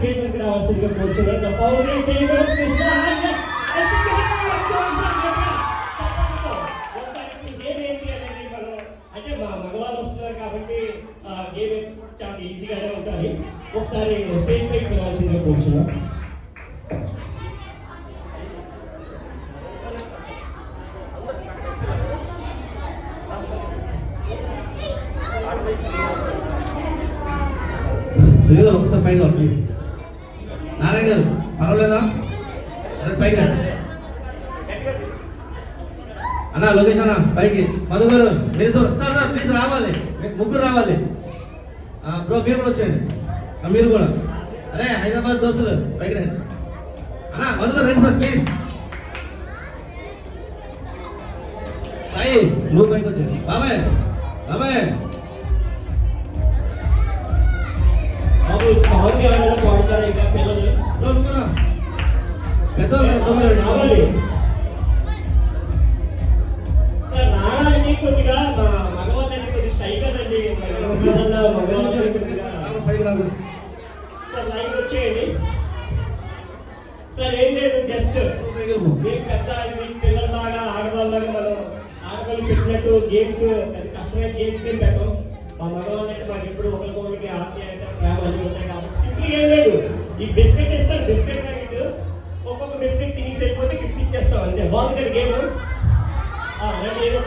Stage మీద రావాల్సిందిగా కూర్చున్నారు. పౌర్ణమి చేయడం కృష్ణ గేమ్ ఏంటి అనేది మనం అంటే మా మగవాళ్ళు వస్తున్నారు కాబట్టి గేమ్ చాలా ఈజీగానే ఉంటుంది. ఒకసారి స్టేజ్ పైకి రావాల్సిందిగా కూర్చున్నాం. శ్రీధర్ ఒకసారి పైకి ప్లీజ్. నారాయణ గారు పర్వాలేదా? పైకి అన్నా లొకేషన్ అన్నా పైకి. మధు గారు మీరు సార్ సార్ ప్లీజ్ రావాలి, ముగ్గురు రావాలి. బ్రో మీరు కూడా వచ్చేయండి, మీరు కూడా. అరే హైదరాబాద్ దోస్తులు పైకి రండి అన్నా. మధు గారు రండి సార్ ప్లీజ్. సాయి నువ్వు పైకి వచ్చేయండి. బాబాయ్ బాబాయ్ బాబు సాంగ్ ఎవరైనా పాడతారా? ఇంకా పిల్లలు పెద్దవాళ్ళు రావాలి సార్. రావడానికి కొద్దిగా మగవాళ్ళని కొద్దిగా షైగా రండి. మగవాళ్ళని కొద్దిగా సార్ లైవ్ వచ్చేయండి సార్. ఏం లేదు, జస్ట్ మీ పెద్ద మీ పిల్లల్లాగా ఆడవాళ్ళగా మనం ఆడవాళ్ళు పెట్టినట్టు గేమ్స్ అది కష్టమైన గేమ్స్ ఏం పెట్టం. మా మగవాళ్ళంటే మాకు ఎప్పుడు ఒకరికొకరికి ఆప్యాయత ప్రేమ అన్నీ ఉంటాయి కాబట్టి సింపుల్ ఏం లేదు. ఈ బిస్కెట్ ఇస్తారు, బిస్కెట్ ప్యాకెట్ ఒక్కొక్క బిస్కెట్ తినేసి వెళ్ళిపోతే గిఫ్ట్ ఇచ్చేస్తాం అంతే. బాగుంటుంది గేమ్. రెండు ఏదో